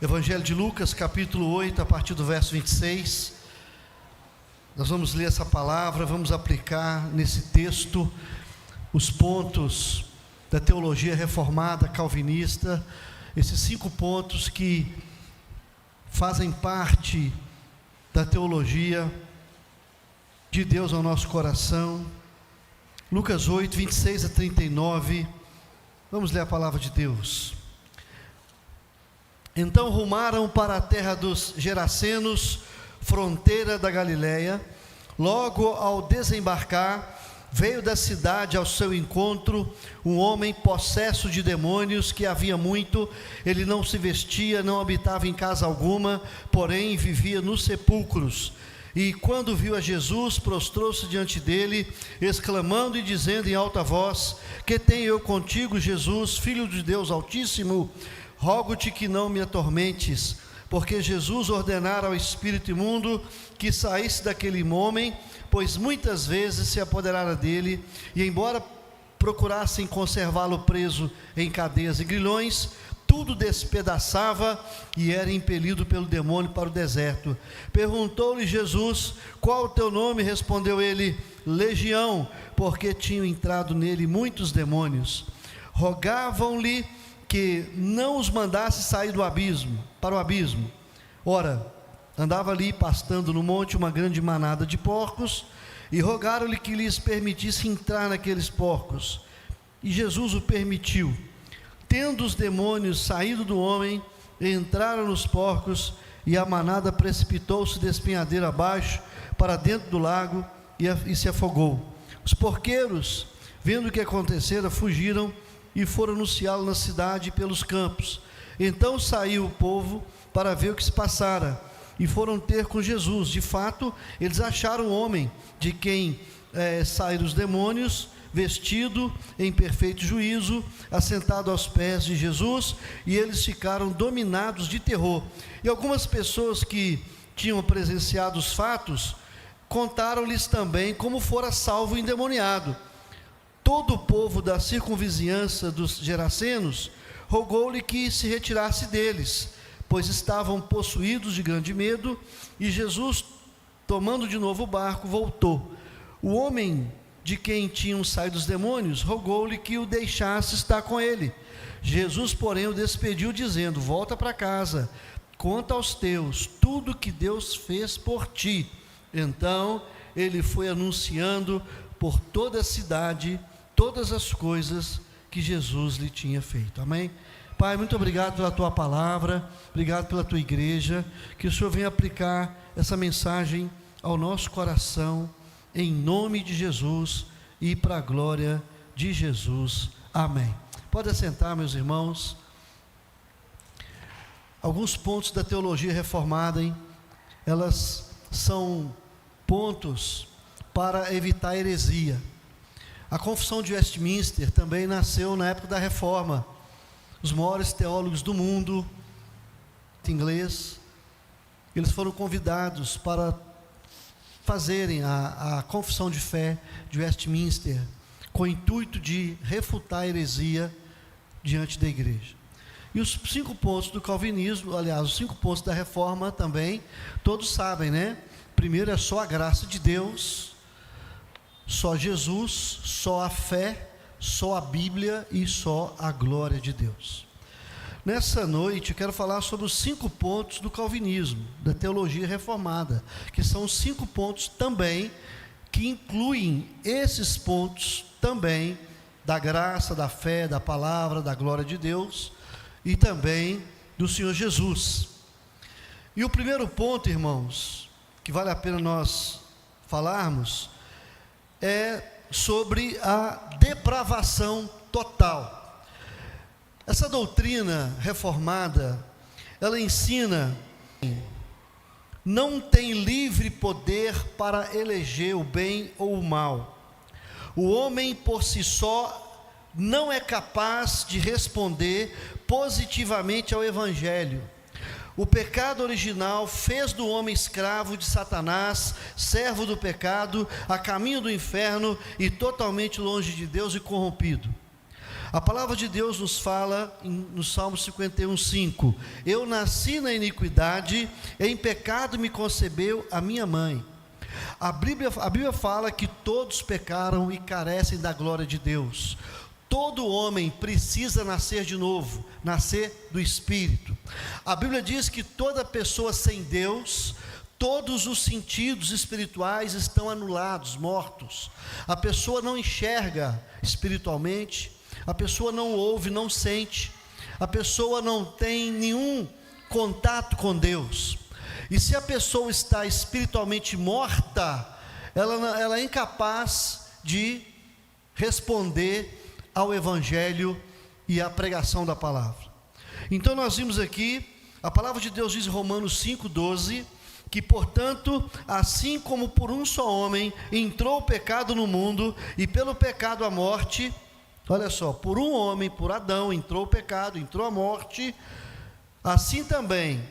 Evangelho de Lucas, capítulo 8, a partir do verso 26. Nós vamos ler essa palavra, vamos aplicar nesse texto os pontos da teologia reformada, calvinista, esses 5 pontos que fazem parte da teologia de Deus ao nosso coração. Lucas 8, 26 a 39, vamos ler a palavra de Deus. Então rumaram para a terra dos Gerasenos, fronteira da Galileia. Logo ao desembarcar, veio da cidade ao seu encontro um homem possesso de demônios, que havia muito. Ele não se vestia, não habitava em casa alguma, porém vivia nos sepulcros. E quando viu a Jesus, prostrou-se diante dele, exclamando e dizendo em alta voz: Que tenho eu contigo, Jesus, Filho de Deus Altíssimo? Rogo-te que não me atormentes. Porque Jesus ordenara ao espírito imundo que saísse daquele homem, pois muitas vezes se apoderara dele, e embora procurassem conservá-lo preso em cadeias e grilhões, tudo despedaçava e era impelido pelo demônio para o deserto. Perguntou-lhe Jesus: Qual o teu nome? Respondeu ele: Legião, porque tinham entrado nele muitos demônios. Rogavam-lhe que não os mandasse sair para o abismo. Ora, andava ali pastando no monte uma grande manada de porcos, e rogaram-lhe que lhes permitisse entrar naqueles porcos. E Jesus o permitiu. Tendo os demônios saído do homem, entraram nos porcos, e a manada precipitou-se despenhadeiro abaixo, para dentro do lago, e se afogou. Os porqueiros, vendo o que acontecera, fugiram, e foram anunciá-lo na cidade e pelos campos. Então saiu o povo para ver o que se passara, e foram ter com Jesus. De fato, eles acharam um homem de quem saíram os demônios, vestido em perfeito juízo, assentado aos pés de Jesus, e eles ficaram dominados de terror. E algumas pessoas que tinham presenciado os fatos, contaram-lhes também como fora salvo o endemoniado. Todo o povo da circunvizinhança dos Gerasenos rogou-lhe que se retirasse deles, pois estavam possuídos de grande medo. E Jesus, tomando de novo o barco, voltou. O homem de quem tinham saído os demônios rogou-lhe que o deixasse estar com ele. Jesus, porém, o despediu, dizendo: Volta para casa, conta aos teus tudo que Deus fez por ti. Então ele foi anunciando por toda a cidade todas as coisas que Jesus lhe tinha feito. Amém? Pai, muito obrigado pela tua palavra, obrigado pela tua igreja, que o Senhor venha aplicar essa mensagem ao nosso coração, em nome de Jesus e para a glória de Jesus. Amém. Pode assentar, meus irmãos. Alguns pontos da teologia reformada, elas são pontos para evitar heresia. A Confissão de Westminster também nasceu na época da Reforma. Os maiores teólogos do mundo, inglês, eles foram convidados para fazerem a Confissão de Fé de Westminster, com o intuito de refutar a heresia diante da igreja. E os 5 pontos do calvinismo, aliás, os 5 pontos da Reforma também, todos sabem, né? Primeiro é só a graça de Deus, só Jesus, só a fé, só a Bíblia e só a glória de Deus. Nessa noite eu quero falar sobre os 5 pontos do calvinismo, da teologia reformada, que são 5 pontos também, que incluem esses pontos também, da graça, da fé, da palavra, da glória de Deus, e também do Senhor Jesus. E o primeiro ponto, irmãos, que vale a pena nós falarmos, é sobre a depravação total. Essa doutrina reformada, ela ensina que não tem livre poder para eleger o bem ou o mal. O homem por si só não é capaz de responder positivamente ao Evangelho. O pecado original fez do homem escravo de Satanás, servo do pecado, a caminho do inferno e totalmente longe de Deus e corrompido. A palavra de Deus nos fala no Salmo 51:5: eu nasci na iniquidade, em pecado me concebeu a minha mãe. A Bíblia fala que todos pecaram e carecem da glória de Deus. Todo homem precisa nascer de novo, nascer do Espírito. A Bíblia diz que toda pessoa sem Deus, todos os sentidos espirituais estão anulados, mortos. A pessoa não enxerga espiritualmente, a pessoa não ouve, não sente, a pessoa não tem nenhum contato com Deus. E se a pessoa está espiritualmente morta, ela é incapaz de responder ao Evangelho e à pregação da palavra. Então nós vimos aqui, a palavra de Deus diz em Romanos 5:12, que portanto, assim como por um só homem entrou o pecado no mundo, e pelo pecado a morte, olha só, por um homem, por Adão, entrou o pecado, entrou a morte, assim também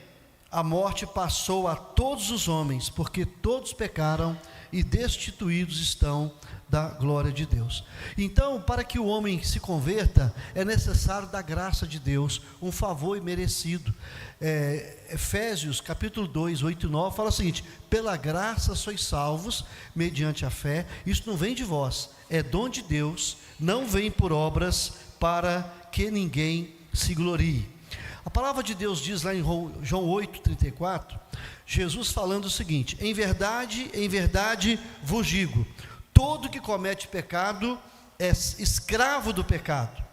a morte passou a todos os homens, porque todos pecaram e destituídos estão da glória de Deus. Então, para que o homem se converta, é necessário da graça de Deus, um favor imerecido. Efésios capítulo 2, 8 e 9 fala o seguinte: pela graça sois salvos, mediante a fé. Isso não vem de vós, é dom de Deus, não vem por obras, para que ninguém se glorie. A palavra de Deus diz lá em João 8:34, Jesus falando o seguinte: em verdade vos digo, todo que comete pecado é escravo do pecado.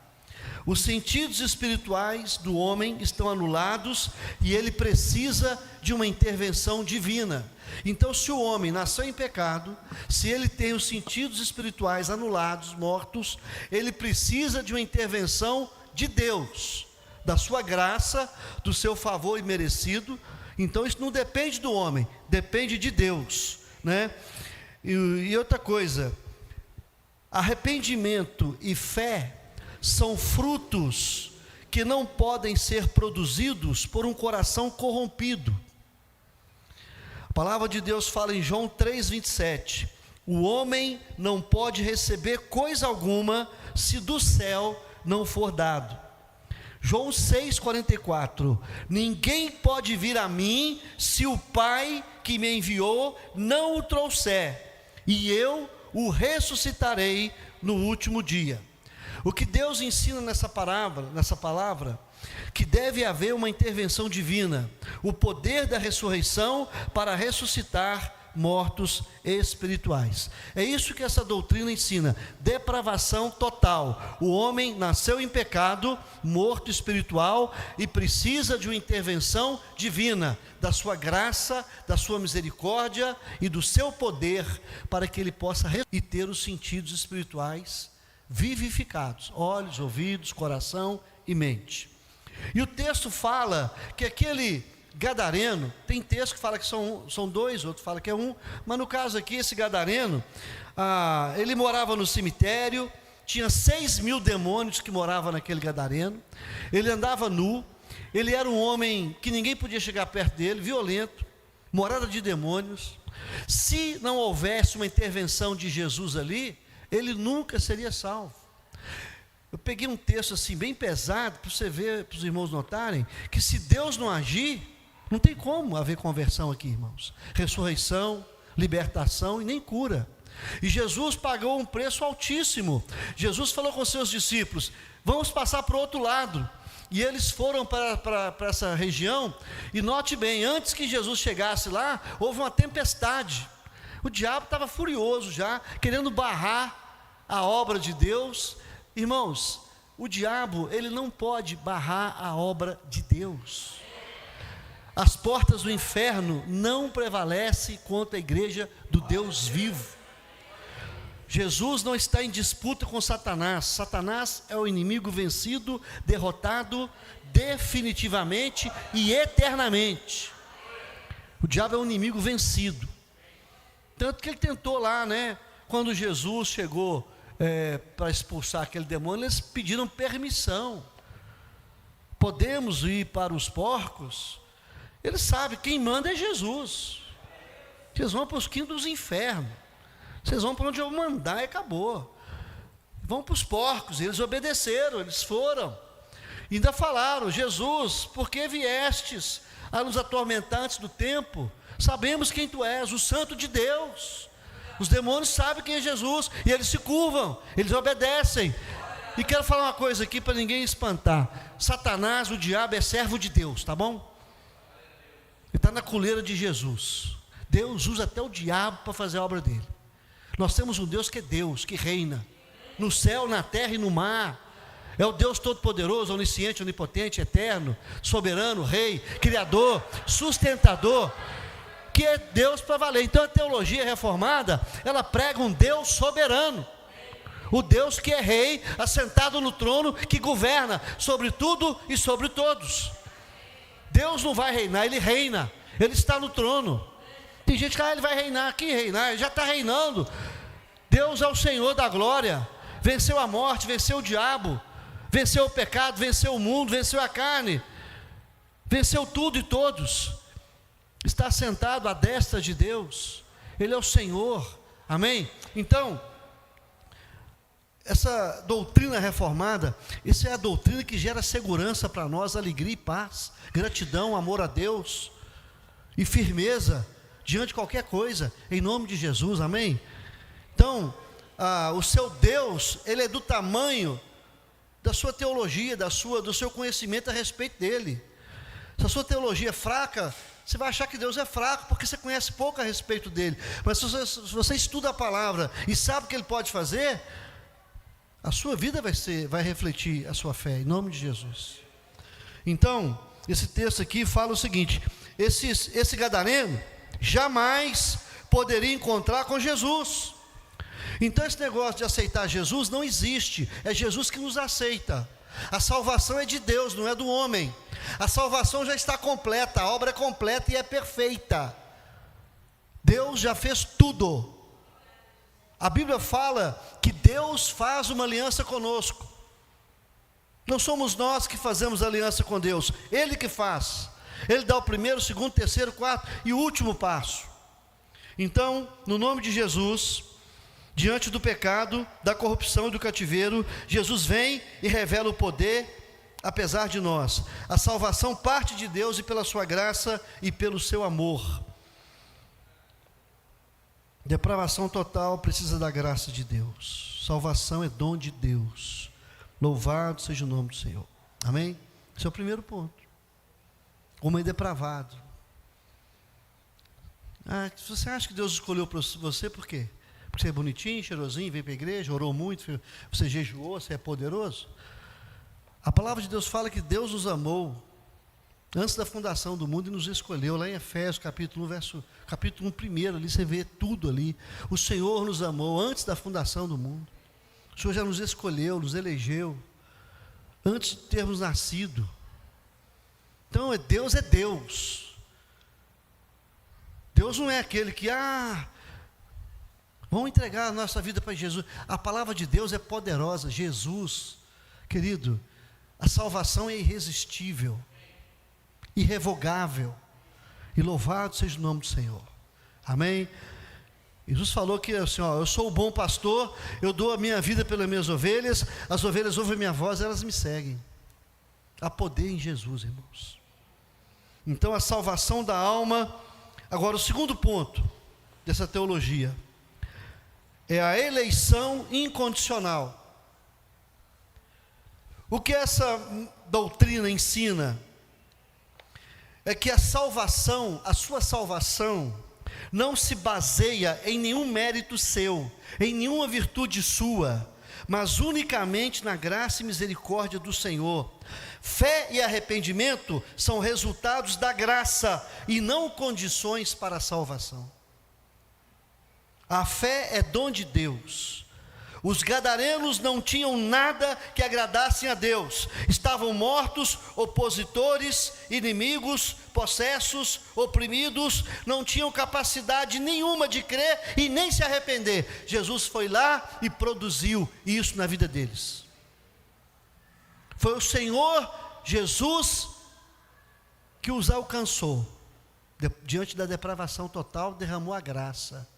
Os sentidos espirituais do homem estão anulados e ele precisa de uma intervenção divina. Então, se o homem nasceu em pecado, se ele tem os sentidos espirituais anulados, mortos, ele precisa de uma intervenção de Deus, da sua graça, do seu favor imerecido. Então isso não depende do homem, depende de Deus, né? E outra coisa, arrependimento e fé são frutos que não podem ser produzidos por um coração corrompido. A palavra de Deus fala em João 3:27, o homem não pode receber coisa alguma se do céu não for dado. João 6:44, ninguém pode vir a mim se o Pai que me enviou não o trouxer, e eu o ressuscitarei no último dia. O que Deus ensina nessa palavra, que deve haver uma intervenção divina, o poder da ressurreição para ressuscitar mortos espirituais. É isso que essa doutrina ensina: depravação total. O homem nasceu em pecado, morto espiritual, e precisa de uma intervenção divina, da sua graça, da sua misericórdia e do seu poder, para que ele possa e ter os sentidos espirituais vivificados, olhos, ouvidos, coração e mente. E o texto fala que aquele gadareno, tem texto que fala que são dois, outro fala que é um, mas no caso aqui, esse gadareno, ele morava no cemitério, tinha 6.000 demônios que moravam naquele gadareno, ele andava nu, ele era um homem que ninguém podia chegar perto dele, violento, morada de demônios. Se não houvesse uma intervenção de Jesus ali, ele nunca seria salvo. Eu peguei um texto assim bem pesado, para você ver, para os irmãos notarem, que se Deus não agir, não tem como haver conversão aqui, irmãos. Ressurreição, libertação e nem cura. E Jesus pagou um preço altíssimo. Jesus falou com seus discípulos: vamos passar para o outro lado. E eles foram para essa região, e note bem, antes que Jesus chegasse lá, houve uma tempestade. O diabo estava furioso já, querendo barrar a obra de Deus. Irmãos, o diabo, ele não pode barrar a obra de Deus. As portas do inferno não prevalecem contra a igreja do Deus vivo. Jesus não está em disputa com Satanás. Satanás é o inimigo vencido, derrotado definitivamente e eternamente. O diabo é um inimigo vencido. Tanto que ele tentou lá, né? Quando Jesus chegou para expulsar aquele demônio, eles pediram permissão. Podemos ir para os porcos? Ele sabe, quem manda é Jesus. Vocês vão para os quintos dos infernos. Vocês vão para onde eu mandar e acabou. vão para os porcos. Eles obedeceram, eles foram. E ainda falaram: Jesus, por que viestes a nos atormentar antes do tempo? Sabemos quem tu és, o Santo de Deus. Os demônios sabem quem é Jesus, e eles se curvam, eles obedecem. E quero falar uma coisa aqui para ninguém espantar: Satanás, o diabo, é servo de Deus, tá bom? Ele está na coleira de Jesus. Deus usa até o diabo para fazer a obra dele. Nós temos um Deus que é Deus, que reina no céu, na terra e no mar. É o Deus todo-poderoso, onisciente, onipotente, eterno, soberano, rei, criador, sustentador, que é Deus para valer. Então a teologia reformada, ela prega um Deus soberano, o Deus que é rei, assentado no trono, que governa sobre tudo e sobre todos. Deus não vai reinar, Ele reina, Ele está no trono. Tem gente que Ele vai reinar, que reinar? Ele já está reinando. Deus é o Senhor da glória, venceu a morte, venceu o diabo, venceu o pecado, venceu o mundo, venceu a carne, venceu tudo e todos. Está sentado à destra de Deus, Ele é o Senhor, amém? Então, essa doutrina reformada, essa é a doutrina que gera segurança para nós, alegria e paz, gratidão, amor a Deus e firmeza diante de qualquer coisa, em nome de Jesus, amém? Então, o seu Deus, Ele é do tamanho da sua teologia, do seu conhecimento a respeito dEle. Se a sua teologia é fraca, você vai achar que Deus é fraco, porque você conhece pouco a respeito dEle. Mas se você estuda a palavra e sabe o que Ele pode fazer, a sua vida vai refletir a sua fé, em nome de Jesus. Então, esse texto aqui fala o seguinte: esse gadareno jamais poderia encontrar com Jesus. Então esse negócio de aceitar Jesus não existe, é Jesus que nos aceita. A salvação é de Deus, não é do homem. A salvação já está completa, a obra é completa e é perfeita. Deus já fez tudo. A Bíblia fala que Deus faz uma aliança conosco. Não somos nós que fazemos aliança com Deus, Ele que faz. Ele dá o primeiro, segundo, terceiro, quarto e o último passo. Então, no nome de Jesus, diante do pecado, da corrupção e do cativeiro, Jesus vem e revela o poder, apesar de nós. A salvação parte de Deus e pela sua graça e pelo seu amor. Depravação total precisa da graça de Deus. Salvação é dom de Deus. Louvado seja o nome do Senhor. Amém? Esse é o primeiro ponto. Homem depravado. Se você acha que Deus escolheu para você, por quê? Porque você é bonitinho, cheirosinho, veio para a igreja, orou muito, você jejuou, você é poderoso? A palavra de Deus fala que Deus nos amou antes da fundação do mundo e nos escolheu, lá em Efésios capítulo 1, capítulo 1, ali você vê tudo ali. O Senhor nos amou antes da fundação do mundo. O Senhor já nos escolheu, nos elegeu, antes de termos nascido. Então Deus é Deus. Deus não é aquele que, vamos entregar a nossa vida para Jesus. A palavra de Deus é poderosa. Jesus, querido, a salvação é irresistível, irrevogável, e louvado seja o nome do Senhor, amém? Jesus falou que assim, eu sou o bom pastor, eu dou a minha vida pelas minhas ovelhas, as ovelhas ouvem a minha voz, elas me seguem. Há poder em Jesus, irmãos. Então a salvação da alma. Agora o segundo ponto dessa teologia é a eleição incondicional. O que essa doutrina ensina é que a salvação, a sua salvação, não se baseia em nenhum mérito seu, em nenhuma virtude sua, mas unicamente na graça e misericórdia do Senhor. Fé e arrependimento são resultados da graça e não condições para a salvação. A fé é dom de Deus. Os gadarenos não tinham nada que agradassem a Deus. Estavam mortos, opositores, inimigos, possessos, oprimidos. Não tinham capacidade nenhuma de crer e nem se arrepender. Jesus foi lá e produziu isso na vida deles. Foi o Senhor Jesus que os alcançou. Diante da depravação total, derramou a graça.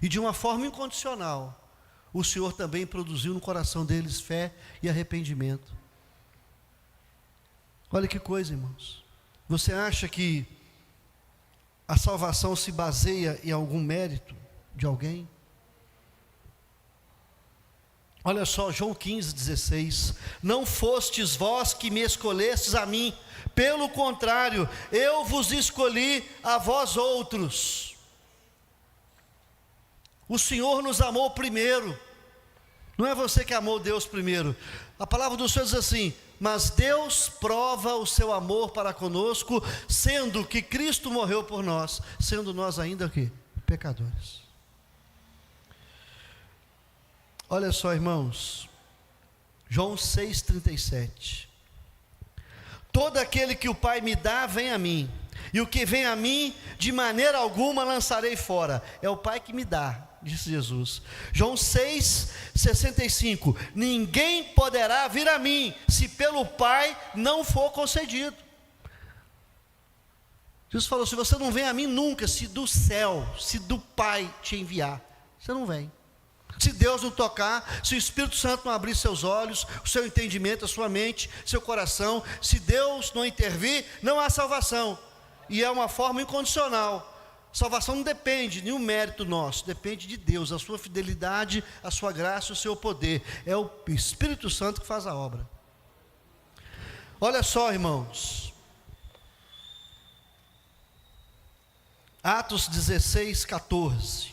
E de uma forma incondicional, o Senhor também produziu no coração deles fé e arrependimento. Olha que coisa, irmãos. Você acha que a salvação se baseia em algum mérito de alguém? Olha só, João 15,16: não fostes vós que me escolhestes a mim, pelo contrário, eu vos escolhi a vós outros. O Senhor nos amou primeiro, não é você que amou Deus primeiro. A palavra do Senhor diz assim: mas Deus prova o seu amor para conosco, sendo que Cristo morreu por nós, sendo nós ainda o quê? Pecadores. Olha só, irmãos, João 6,37: todo aquele que o Pai me dá, vem a mim, e o que vem a mim, de maneira alguma lançarei fora. É o Pai que me dá, disse Jesus. João 6,65: ninguém poderá vir a mim, se pelo Pai não for concedido. Jesus falou: se você não vem a mim nunca, se do céu, se do Pai te enviar, você não vem. Se Deus não tocar, se o Espírito Santo não abrir seus olhos, o seu entendimento, a sua mente, seu coração, se Deus não intervir, não há salvação. E é uma forma incondicional. Salvação não depende de nenhum mérito nosso, depende de Deus, a sua fidelidade, a sua graça, o seu poder. É o Espírito Santo que faz a obra. Olha só, irmãos, Atos 16:14,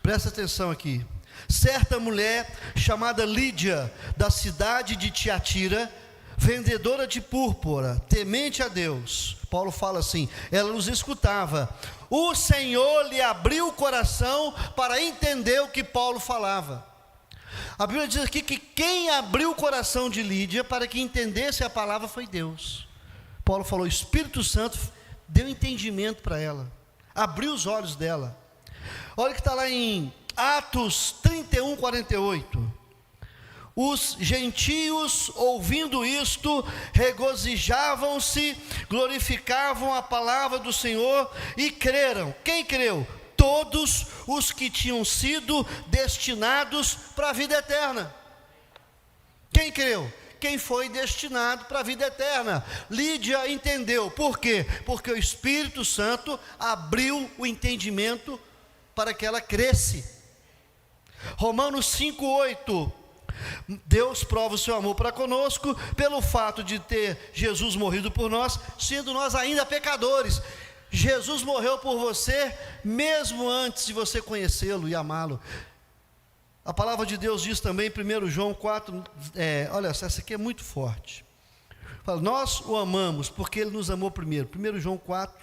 presta atenção aqui. Certa mulher chamada Lídia, da cidade de Tiatira, vendedora de púrpura, temente a Deus, Paulo fala assim, ela nos escutava. O Senhor lhe abriu o coração para entender o que Paulo falava. A Bíblia diz aqui que quem abriu o coração de Lídia para que entendesse a palavra foi Deus. Paulo falou: o Espírito Santo deu entendimento para ela, abriu os olhos dela. Olha o que está lá em Atos 31:48. Os gentios, ouvindo isto, regozijavam-se, glorificavam a palavra do Senhor e creram. Quem creu? Todos os que tinham sido destinados para a vida eterna. Quem creu? Quem foi destinado para a vida eterna. Lídia entendeu. Por quê? Porque o Espírito Santo abriu o entendimento para que ela cresce. Romanos 5:8: Deus prova o seu amor para conosco pelo fato de ter Jesus morrido por nós, sendo nós ainda pecadores. Jesus morreu por você mesmo antes de você conhecê-lo e amá-lo. A palavra de Deus diz também em 1 João 4, olha, essa aqui é muito forte. Fala: nós o amamos porque ele nos amou primeiro. 1 João 4,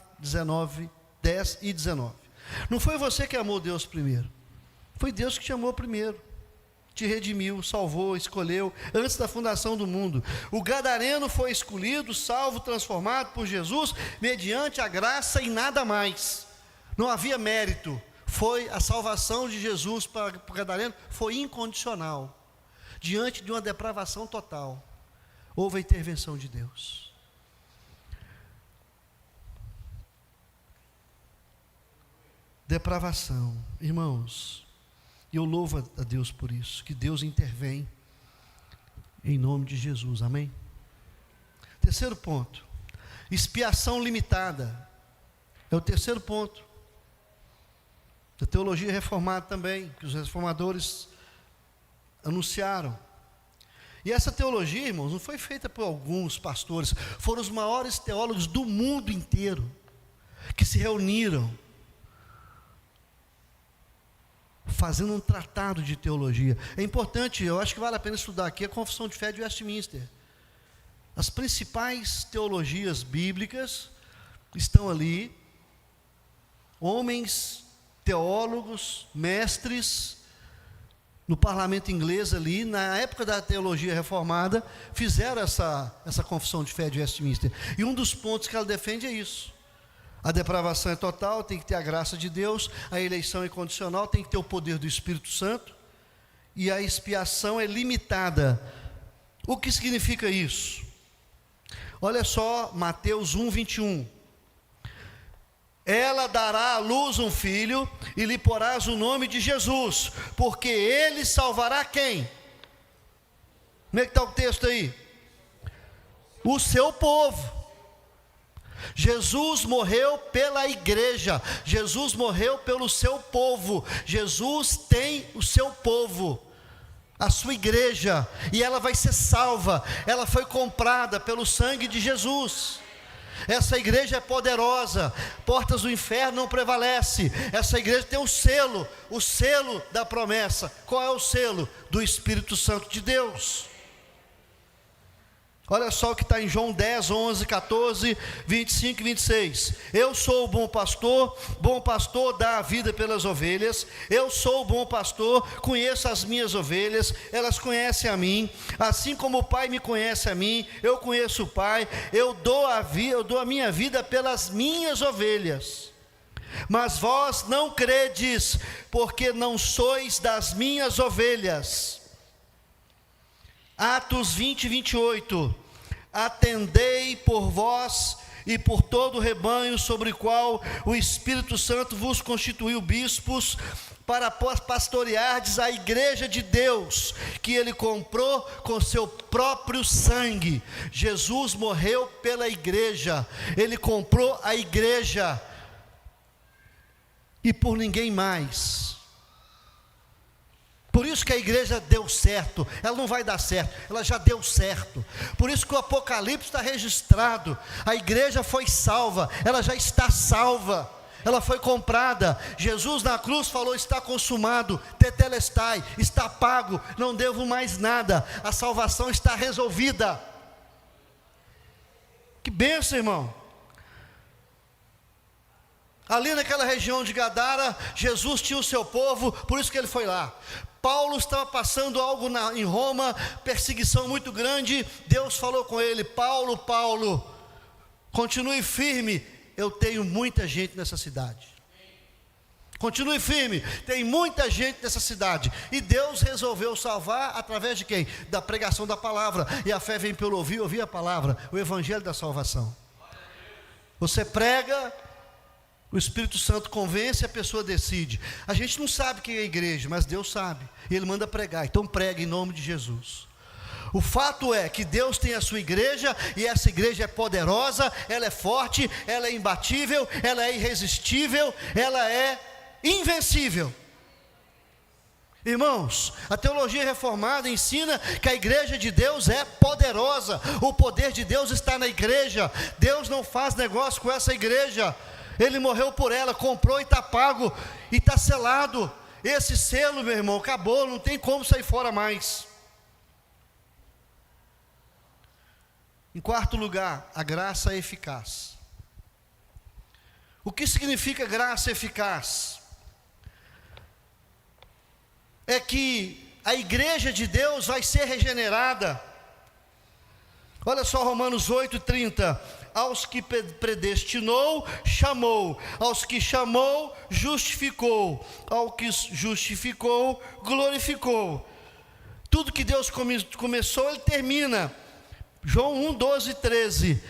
10 e 19. Não foi você que amou Deus primeiro, foi Deus que te amou primeiro, te redimiu, salvou, escolheu, antes da fundação do mundo. O gadareno foi escolhido, salvo, transformado por Jesus, mediante a graça e nada mais. Não havia mérito. Foi a salvação de Jesus para o gadareno, foi incondicional. Diante de uma depravação total, houve a intervenção de Deus. Depravação, irmãos, eu louvo a Deus por isso, que Deus intervém em nome de Jesus, amém? Terceiro ponto, expiação limitada, é o terceiro ponto, da teologia reformada também, que os reformadores anunciaram. E essa teologia, irmãos, não foi feita por alguns pastores, foram os maiores teólogos do mundo inteiro, que se reuniram, fazendo um tratado de teologia. É importante, eu acho que vale a pena estudar aqui a Confissão de Fé de Westminster. As principais teologias bíblicas estão ali, homens, teólogos, mestres, no parlamento inglês ali, na época da teologia reformada, fizeram essa Confissão de Fé de Westminster. E um dos pontos que ela defende é isso. A depravação é total, tem que ter a graça de Deus, a eleição é condicional, tem que ter o poder do Espírito Santo, e a expiação é limitada. O que significa isso? Olha só Mateus 1:21. ela dará à luz um filho, e lhe porás o nome de Jesus, porque ele salvará quem? Como é que está o texto aí? O seu povo. Jesus morreu pela igreja, Jesus morreu pelo seu povo, Jesus tem o seu povo, a sua igreja, e ela vai ser salva, ela foi comprada pelo sangue de Jesus. Essa igreja é poderosa, portas do inferno não prevalece. Essa igreja tem o selo da promessa. Qual é o selo? Do Espírito Santo de Deus. Olha só o que está em João 10, 11, 14, 25 e 26. Eu sou o bom pastor dá a vida pelas ovelhas. Eu sou o bom pastor, conheço as minhas ovelhas, elas conhecem a mim. Assim como o Pai me conhece a mim, eu conheço o Pai. Eu dou a minha vida pelas minhas ovelhas. Mas vós não credes, porque não sois das minhas ovelhas. Atos 20, 28. Atendei por vós e por todo o rebanho sobre o qual o Espírito Santo vos constituiu bispos, para pastoreardes a igreja de Deus, que ele comprou com seu próprio sangue. Jesus morreu pela igreja, ele comprou a igreja, e por ninguém mais. Por isso que a igreja deu certo. Ela não vai dar certo, ela já deu certo. Por isso que o Apocalipse está registrado. A igreja foi salva, ela já está salva, ela foi comprada. Jesus na cruz falou: está consumado, tetelestai, está pago, não devo mais nada. A salvação está resolvida. Que bênção, irmão. Ali naquela região de Gadara, Jesus tinha o seu povo, por isso que ele foi lá. Paulo estava passando algo em Roma, perseguição muito grande. Deus falou com ele: Paulo, Paulo, continue firme, eu tenho muita gente nessa cidade. Continue firme, tem muita gente nessa cidade. E Deus resolveu salvar através de quem? Da pregação da palavra. E a fé vem pelo ouvir a palavra, o evangelho da salvação. Você prega, o Espírito Santo convence, a pessoa decide. A gente não sabe quem é a igreja, mas Deus sabe, e Ele manda pregar. Então prega em nome de Jesus. O fato é que Deus tem a sua igreja, e essa igreja é poderosa, ela é forte, ela é imbatível, ela é irresistível, ela é invencível. Irmãos, a teologia reformada ensina que a igreja de Deus é poderosa. O poder de Deus está na igreja. Deus não faz negócio com essa igreja. Ele morreu por ela, comprou e está pago, e está selado. Esse selo, meu irmão, acabou, não tem como sair fora mais. Em quarto lugar, a graça eficaz. O que significa graça eficaz? É que a igreja de Deus vai ser regenerada. Olha só Romanos 8:30. Aos que predestinou, chamou. Aos que chamou, justificou. Ao que justificou, glorificou. Tudo que Deus começou, Ele termina. João 1, 12 e 13.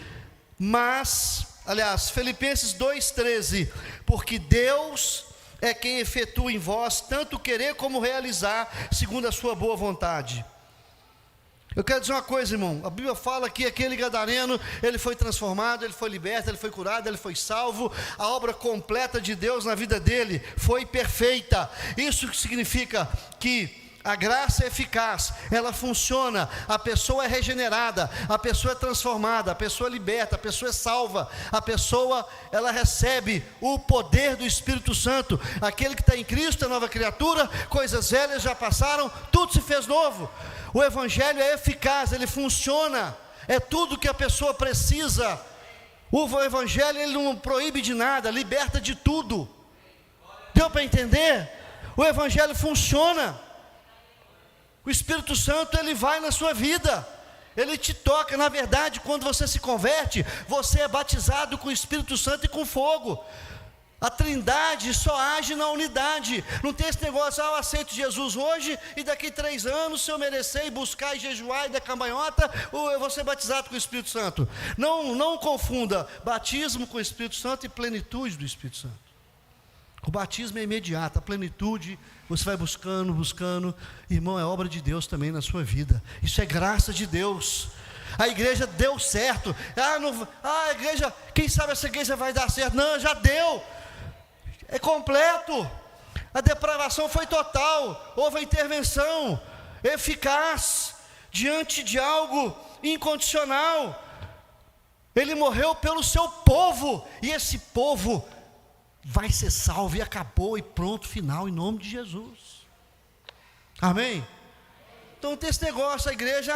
Filipenses 2, 13. Porque Deus é quem efetua em vós tanto querer como realizar, segundo a sua boa vontade. Eu quero dizer uma coisa, irmão. A Bíblia fala que aquele gadareno, ele foi transformado, ele foi liberto, ele foi curado, ele foi salvo. A obra completa de Deus na vida dele foi perfeita. Isso significa que a graça é eficaz, ela funciona, a pessoa é regenerada, a pessoa é transformada, a pessoa é liberta, a pessoa é salva, a pessoa, ela recebe o poder do Espírito Santo. Aquele que está em Cristo é nova criatura, coisas velhas já passaram, tudo se fez novo. O Evangelho é eficaz, ele funciona, é tudo que a pessoa precisa. O Evangelho, ele não proíbe de nada, liberta de tudo. Deu para entender? O Evangelho funciona. O Espírito Santo, ele vai na sua vida, ele te toca. Na verdade, quando você se converte, você é batizado com o Espírito Santo e com fogo. A Trindade só age na unidade. Não tem esse negócio, eu aceito Jesus hoje e daqui 3 anos, se eu merecer e buscar e jejuar e der cambanhota, eu vou ser batizado com o Espírito Santo. Não confunda batismo com o Espírito Santo e plenitude do Espírito Santo. O batismo é imediato, a plenitude você vai buscando, irmão, é obra de Deus também na sua vida. Isso é graça de Deus. A igreja deu certo. A igreja, quem sabe essa igreja vai dar certo? Não, já deu. É completo. A depravação foi total. Houve a intervenção eficaz diante de algo incondicional. Ele morreu pelo seu povo, e esse povo vai ser salvo, e acabou, e pronto, final, em nome de Jesus. Amém? Então tem esse negócio, a igreja,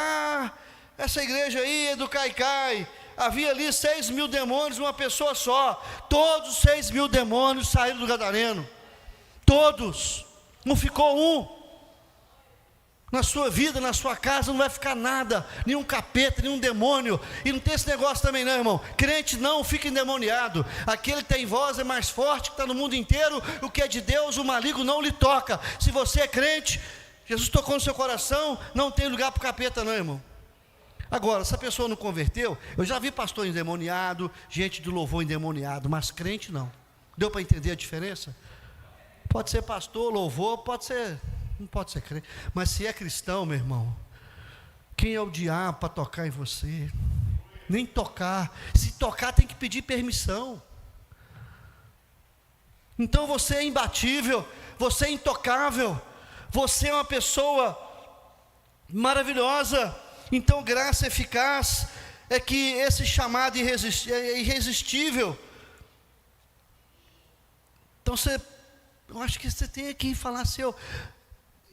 essa igreja aí é do Caicai, havia ali 6.000 demônios, uma pessoa só, todos os 6.000 demônios saíram do gadareno, todos, não ficou um. Na sua vida, na sua casa, não vai ficar nada, nenhum capeta, nenhum demônio. E não tem esse negócio também não, irmão. Crente não fica endemoniado. Aquele que tem voz é mais forte, que está no mundo inteiro. O que é de Deus, o maligno não lhe toca. Se você é crente, Jesus tocou no seu coração, não tem lugar para o capeta não, irmão. Agora, se a pessoa não converteu, eu já vi pastor endemoniado, gente do louvor endemoniado, mas crente não. Deu para entender a diferença? Pode ser pastor, louvor, não pode ser crente, mas se é cristão, meu irmão, quem é o diabo para tocar em você? Nem tocar, se tocar tem que pedir permissão. Então você é imbatível, você é intocável, você é uma pessoa maravilhosa. Então graça eficaz é que esse chamado é irresistível. Então eu acho que você tem que falar assim,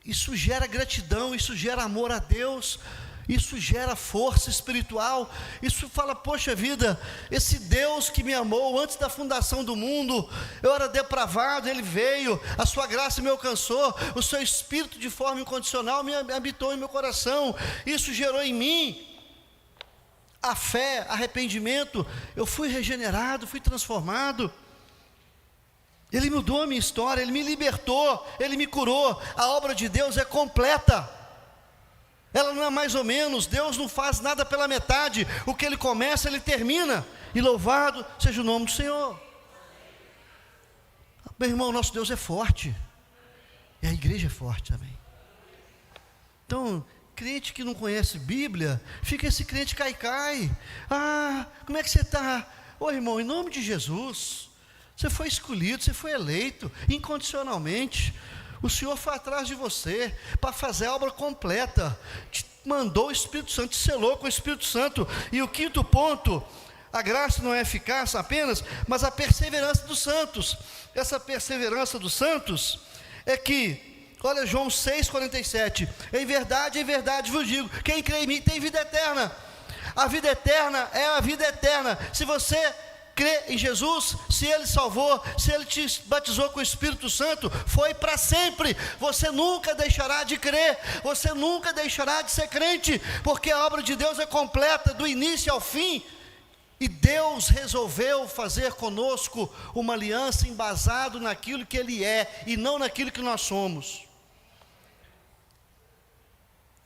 isso gera gratidão, isso gera amor a Deus, isso gera força espiritual, isso fala, poxa vida, esse Deus que me amou antes da fundação do mundo, eu era depravado, Ele veio, a sua graça me alcançou, o seu Espírito de forma incondicional me habitou em meu coração, isso gerou em mim a fé, arrependimento, eu fui regenerado, fui transformado. Ele mudou a minha história, Ele me libertou, Ele me curou. A obra de Deus é completa, ela não é mais ou menos. Deus não faz nada pela metade, o que Ele começa, Ele termina, e louvado seja o nome do Senhor. Meu irmão, nosso Deus é forte, e a igreja é forte também. Então, crente que não conhece Bíblia, fica esse crente cai. Como é que você está? Irmão, em nome de Jesus, você foi escolhido, você foi eleito incondicionalmente. O Senhor foi atrás de você para fazer a obra completa. Te mandou o Espírito Santo, te selou com o Espírito Santo. E o 5º ponto, a graça não é eficaz apenas, mas a perseverança dos santos. Essa perseverança dos santos é que, olha João 6,47, em verdade vos digo, quem crê em mim tem vida eterna. A vida eterna é a vida eterna. Se você crê em Jesus, se Ele salvou, se Ele te batizou com o Espírito Santo, foi para sempre. Você nunca deixará de crer, você nunca deixará de ser crente, porque a obra de Deus é completa, do início ao fim, e Deus resolveu fazer conosco uma aliança embasado naquilo que Ele é, e não naquilo que nós somos.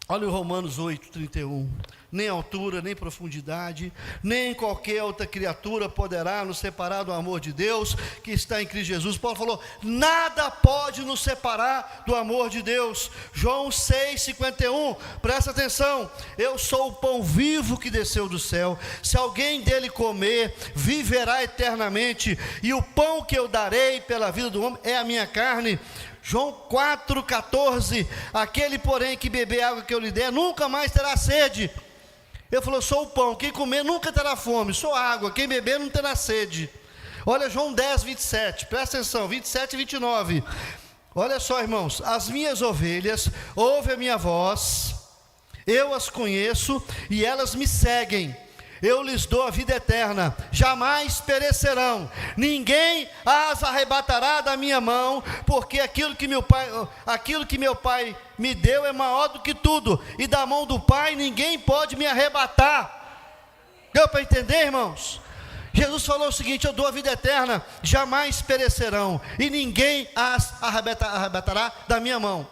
Olha o Romanos 8,31, nem altura, nem profundidade, nem qualquer outra criatura poderá nos separar do amor de Deus, que está em Cristo Jesus. Paulo falou, nada pode nos separar do amor de Deus. João 6,51, presta atenção, eu sou o pão vivo que desceu do céu, se alguém dele comer, viverá eternamente, e o pão que eu darei pela vida do homem é a minha carne. João 4,14, aquele porém que beber água que eu lhe der, nunca mais terá sede. Ele falou, sou o pão, quem comer nunca terá fome, sou água, quem beber não terá sede. Olha João 10,27, presta atenção, 27 e 29, olha só irmãos, as minhas ovelhas ouvem a minha voz, eu as conheço e elas me seguem. Eu lhes dou a vida eterna, jamais perecerão, ninguém as arrebatará da minha mão, porque aquilo que meu Pai me deu é maior do que tudo, e da mão do Pai ninguém pode me arrebatar. Deu para entender, irmãos? Jesus falou o seguinte: eu dou a vida eterna, jamais perecerão, e ninguém as arrebatará da minha mão.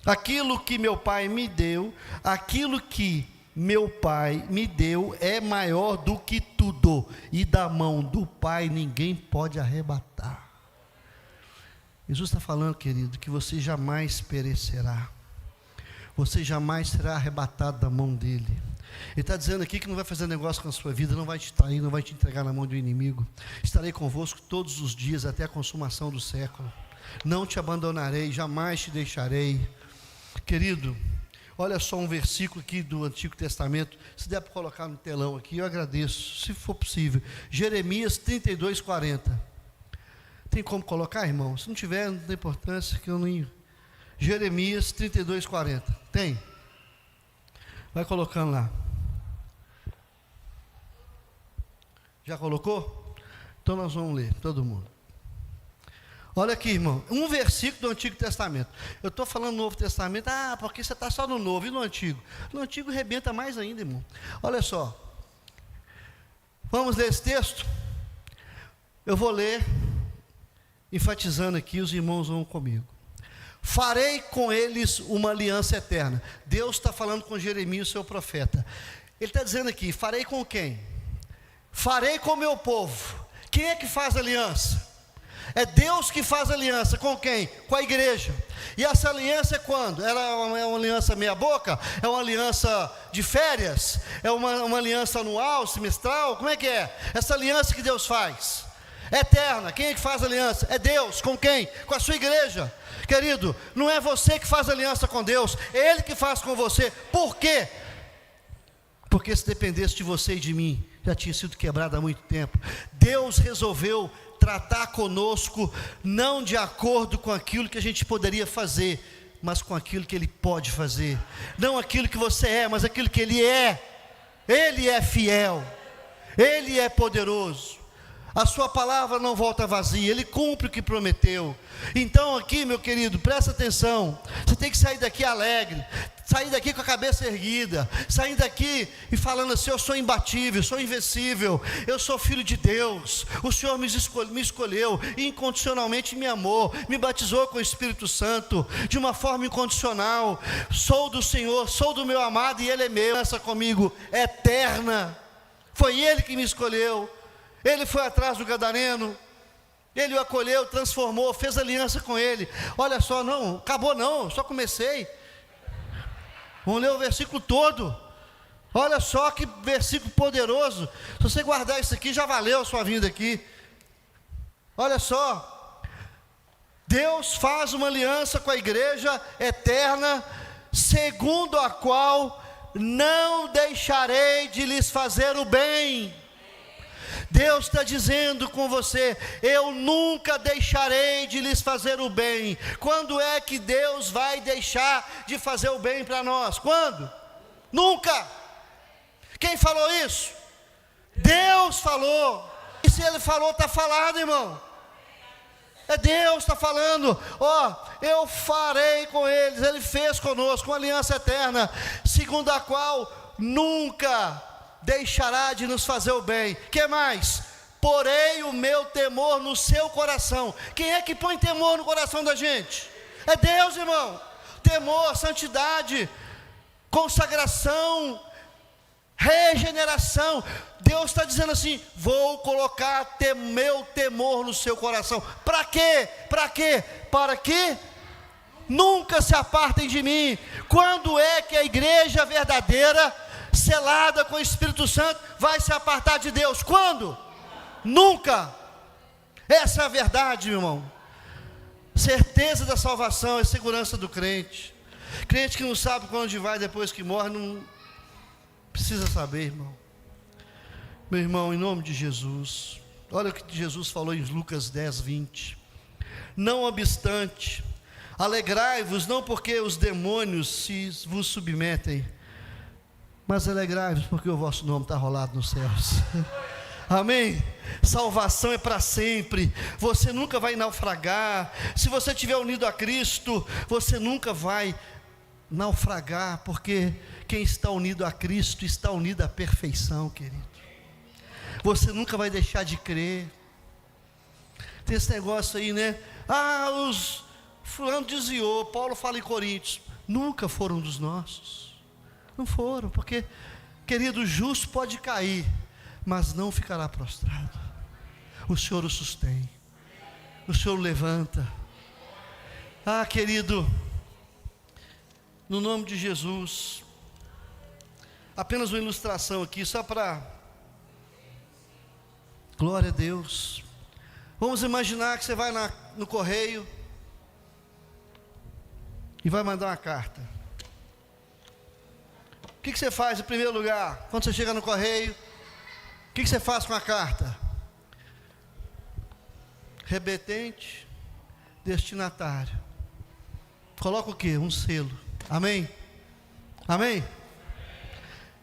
Aquilo que meu Pai me deu, aquilo que meu Pai me deu é maior do que tudo, e da mão do Pai ninguém pode arrebatar. Jesus está falando, querido, que você jamais perecerá, você jamais será arrebatado da mão dele. Ele está dizendo aqui que não vai fazer negócio com a sua vida, não vai te trair, não vai te entregar na mão do inimigo. Estarei convosco todos os dias até a consumação do século. Não te abandonarei, jamais te deixarei. Querido, olha só um versículo aqui do Antigo Testamento. Se der para colocar no telão aqui, eu agradeço, se for possível. Jeremias 32:40. Tem como colocar, irmão? Se não tiver, não tem importância, que eu não... Jeremias 32:40. Tem? Vai colocando lá. Já colocou? Então nós vamos ler, todo mundo. Olha aqui, irmão, um versículo do Antigo Testamento. Eu estou falando do Novo Testamento, porque você está só no Novo, e no Antigo? No Antigo rebenta mais ainda, irmão. Olha só, vamos ler esse texto? Eu vou ler, enfatizando aqui, os irmãos vão comigo. Farei com eles uma aliança eterna. Deus está falando com Jeremias, o seu profeta. Ele está dizendo aqui, farei com quem? Farei com o meu povo. Quem é que faz aliança? É Deus que faz aliança. Com quem? Com a igreja. E essa aliança é quando? Ela é uma aliança meia boca? É uma aliança de férias? É uma aliança anual, semestral? Como é que é? Essa aliança que Deus faz é eterna. Quem é que faz aliança? É Deus. Com quem? Com a sua igreja. Querido, não é você que faz aliança com Deus, é Ele que faz com você. Por quê? Porque se dependesse de você e de mim, já tinha sido quebrado há muito tempo. Deus resolveu tratar conosco, não de acordo com aquilo que a gente poderia fazer, mas com aquilo que Ele pode fazer. Não aquilo que você é, mas aquilo que Ele é. Ele é fiel, Ele é poderoso. A sua palavra não volta vazia, Ele cumpre o que prometeu. Então aqui, meu querido, presta atenção. Você tem que sair daqui alegre, sair daqui com a cabeça erguida, sair daqui e falando assim: eu sou imbatível, sou invencível, eu sou filho de Deus, o Senhor me escolheu e incondicionalmente me amou, me batizou com o Espírito Santo, de uma forma incondicional. Sou do Senhor, sou do meu amado e Ele é meu. Essa comigo, eterna. Foi Ele que me escolheu. Ele foi atrás do gadareno, Ele o acolheu, transformou, fez aliança com ele. Olha só, não, acabou não, só comecei. Vamos ler o versículo todo. Olha só que versículo poderoso. Se você guardar isso aqui, já valeu a sua vinda aqui. Olha só, Deus faz uma aliança com a igreja eterna, segundo a qual não deixarei de lhes fazer o bem. Deus está dizendo com você: eu nunca deixarei de lhes fazer o bem. Quando é que Deus vai deixar de fazer o bem para nós? Quando? Nunca. Quem falou isso? Deus falou. E se Ele falou, está falado, irmão. É Deus está falando. Eu farei com eles. Ele fez conosco uma aliança eterna, segundo a qual nunca deixará de nos fazer o bem. Que mais? Porei o meu temor no seu coração. Quem é que põe temor no coração da gente? É Deus, irmão. Temor, santidade, consagração, regeneração. Deus está dizendo assim: vou colocar meu temor no seu coração. Para quê? Para quê? Para que nunca se apartem de mim. Quando é que a igreja verdadeira, selada com o Espírito Santo, vai se apartar de Deus? Quando? Nunca. Essa é a verdade, meu irmão. Certeza da salvação é segurança do crente. Crente que não sabe para onde vai depois que morre, não precisa saber, irmão. Meu irmão, em nome de Jesus, olha o que Jesus falou em Lucas 10:20. Não obstante, alegrai-vos, não porque os demônios vos submetem, mas alegrai-vos porque o vosso nome está rolado nos céus. Amém? Salvação é para sempre. Você nunca vai naufragar. Se você estiver unido a Cristo, você nunca vai naufragar, porque quem está unido a Cristo está unido à perfeição, querido. Você nunca vai deixar de crer. Tem esse negócio aí, né? Os fulano desviou. Paulo fala em Coríntios. Nunca foram dos nossos. Não foram, porque, querido, o justo pode cair, mas não ficará prostrado. O Senhor o sustém. O Senhor o levanta. Querido, no nome de Jesus, apenas uma ilustração aqui, só para... Glória a Deus. Vamos imaginar que você vai no correio e vai mandar uma carta. O que você faz em primeiro lugar? Quando você chega no correio, o que você faz com a carta? Remetente, destinatário. Coloca o quê? Um selo. Amém? Amém?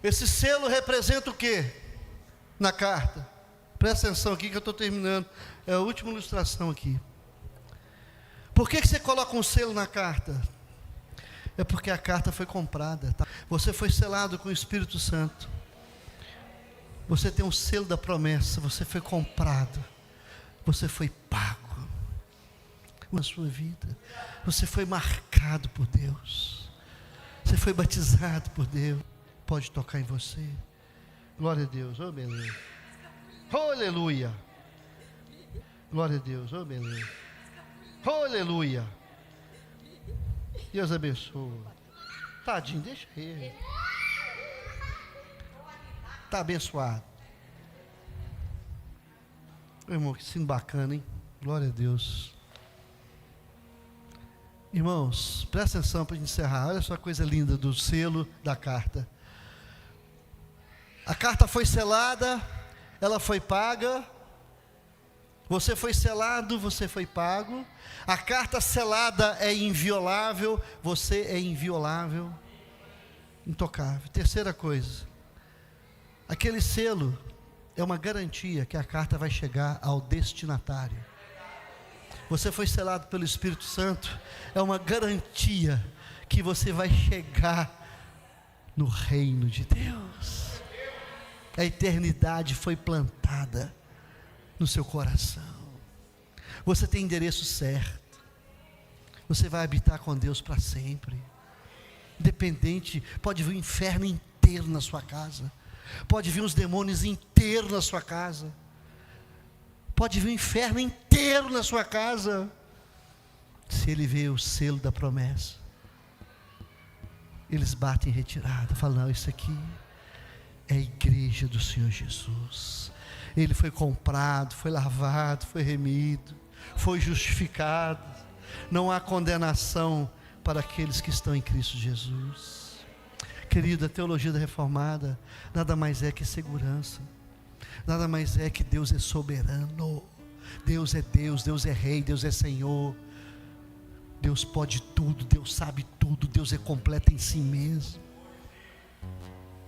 Esse selo representa o quê? Na carta. Presta atenção aqui que eu estou terminando. É a última ilustração aqui. Por que você coloca um selo na carta? É porque a carta foi comprada, tá? Você foi selado com o Espírito Santo. Você tem um selo da promessa. Você foi comprado. Você foi pago na sua vida. Você foi marcado por Deus. Você foi batizado por Deus. Pode tocar em você. Glória a Deus. Oh, beleza. Oh, aleluia. Glória a Deus. Oh, beleza. Oh, aleluia. Deus abençoe. Tadinho, deixa ele. Está abençoado. Irmão, que sino bacana, hein? Glória a Deus. Irmãos, presta atenção para encerrar. Olha só a coisa linda do selo da carta. A carta foi selada, ela foi paga. Você foi selado, você foi pago. A carta selada é inviolável, você é inviolável, intocável. Terceira coisa, aquele selo é uma garantia que a carta vai chegar ao destinatário. Você foi selado pelo Espírito Santo, é uma garantia que você vai chegar no reino de Deus. A eternidade foi plantada no seu coração. Você tem endereço certo. Você vai habitar com Deus para sempre. Independente, pode vir o inferno inteiro na sua casa. Pode vir os demônios inteiros na sua casa. Pode vir o inferno inteiro na sua casa. Se ele vê o selo da promessa, eles batem em retirada. Falam, não, isso aqui é a igreja do Senhor Jesus. Ele foi comprado, foi lavado, foi remido, foi justificado. Não há condenação para aqueles que estão em Cristo Jesus. Querido, a teologia da reformada nada mais é que segurança. Nada mais é que Deus é soberano. Deus é Deus, Deus é Rei, Deus é Senhor. Deus pode tudo, Deus sabe tudo, Deus é completo em si mesmo.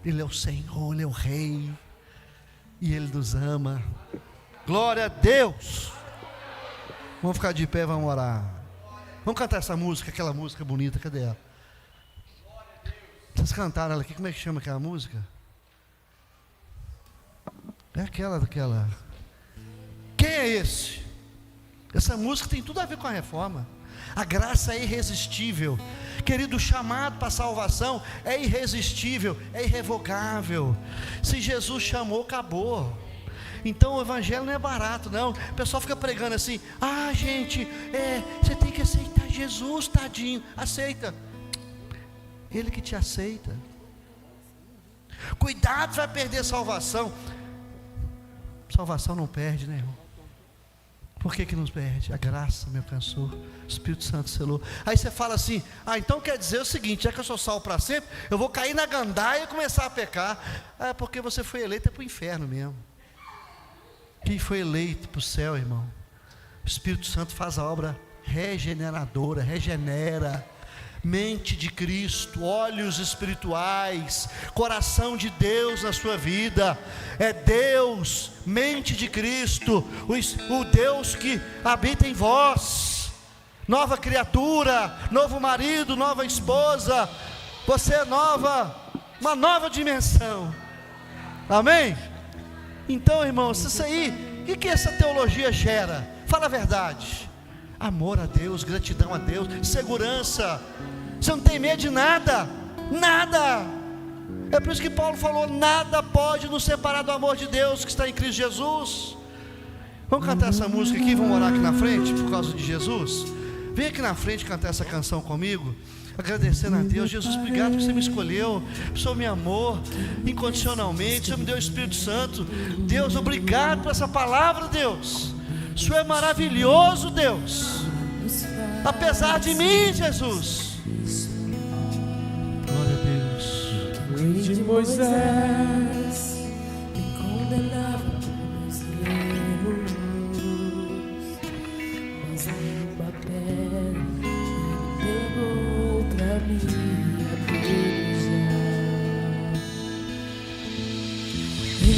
Ele é o Senhor, Ele é o Rei, e Ele nos ama. Glória a Deus. Vamos ficar de pé, vamos orar. Vamos cantar essa música, aquela música bonita, cadê ela? Vocês cantaram ela aqui, como é que chama aquela música? É daquela. Quem é esse? Essa música tem tudo a ver com a reforma. A graça é irresistível. Querido, o chamado para a salvação é irresistível, é irrevogável. Se Jesus chamou, acabou. Então o evangelho não é barato, não. O pessoal fica pregando assim: gente, você tem que aceitar Jesus, tadinho. Aceita. Ele que te aceita. Cuidado, vai perder a salvação. Salvação não perde, né, irmão? Por que nos perde? A graça me alcançou, o Espírito Santo selou. Aí você fala assim: então quer dizer o seguinte, já que eu sou salvo para sempre, eu vou cair na gandaia e começar a pecar. É porque você foi eleito para o inferno mesmo. Quem foi eleito para o céu, irmão? O Espírito Santo faz a obra regeneradora, regenera. Mente de Cristo, olhos espirituais, coração de Deus na sua vida. É Deus, mente de Cristo, o Deus que habita em vós. Nova criatura, novo marido, nova esposa. Você é nova, uma nova dimensão. Amém? Então, irmãos, isso aí, o que essa teologia gera? Fala a verdade. Amor a Deus, gratidão a Deus, segurança. Você não tem medo de nada, nada. É por isso que Paulo falou: nada pode nos separar do amor de Deus que está em Cristo Jesus. Vamos cantar essa música aqui, vamos orar aqui na frente por causa de Jesus. Vem aqui na frente cantar essa canção comigo, agradecendo a Deus. Jesus, obrigado que você me escolheu, o Senhor me amou incondicionalmente, o Senhor me deu o Espírito Santo. Deus, obrigado por essa palavra, Deus. O Senhor é maravilhoso, Deus, apesar de mim, Jesus. Glória a Deus. De Moisés me condenava pelos erros, mas uma pedra pegou pra minha beijar.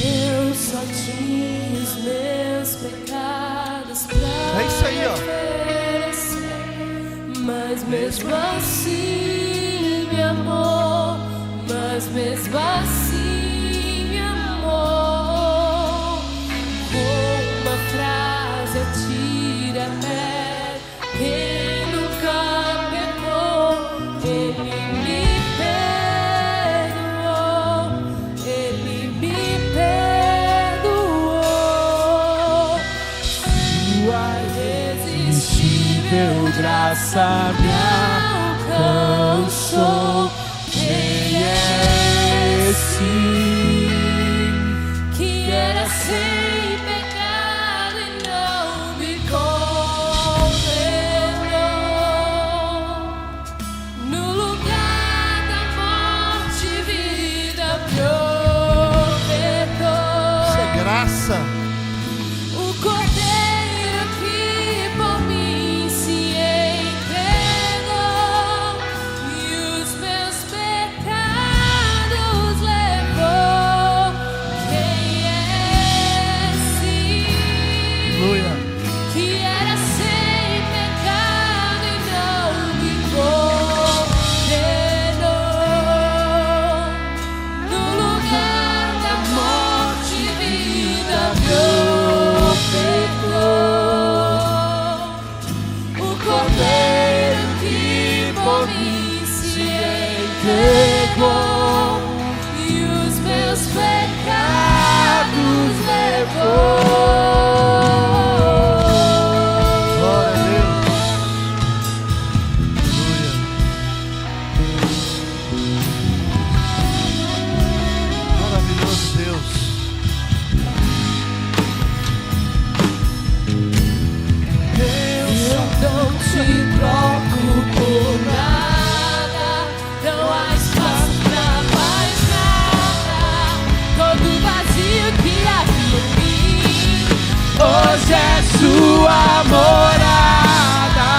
Eu só tinha os meus pecados pra isso aí, ó. oferecer, mas mesmo assim me amou, mas mesmo assim me amou. Com uma frase atira a pedra, quem nunca pecou, ele me perdoou, ele me perdoou. Sua irresistível graça me alcançou. Quem é esse que era sem pecado e não me condenou? No lugar da morte, vida projetou. Isso é graça. O Cordeiro que por mim se entregou e os meus pecados levou. Quem é esse Aleluia. que era sem pecado e não me condenou? No lugar da morte, vida projetou. O Cordeiro que por mim se entregou e os meus pecados levou. Glória a Deus. Aleluia. Maravilhoso Deus. Eu não te troco por nada, não há espaço pra mais nada. Todo vazio que havia em mim, hoje é sua morada.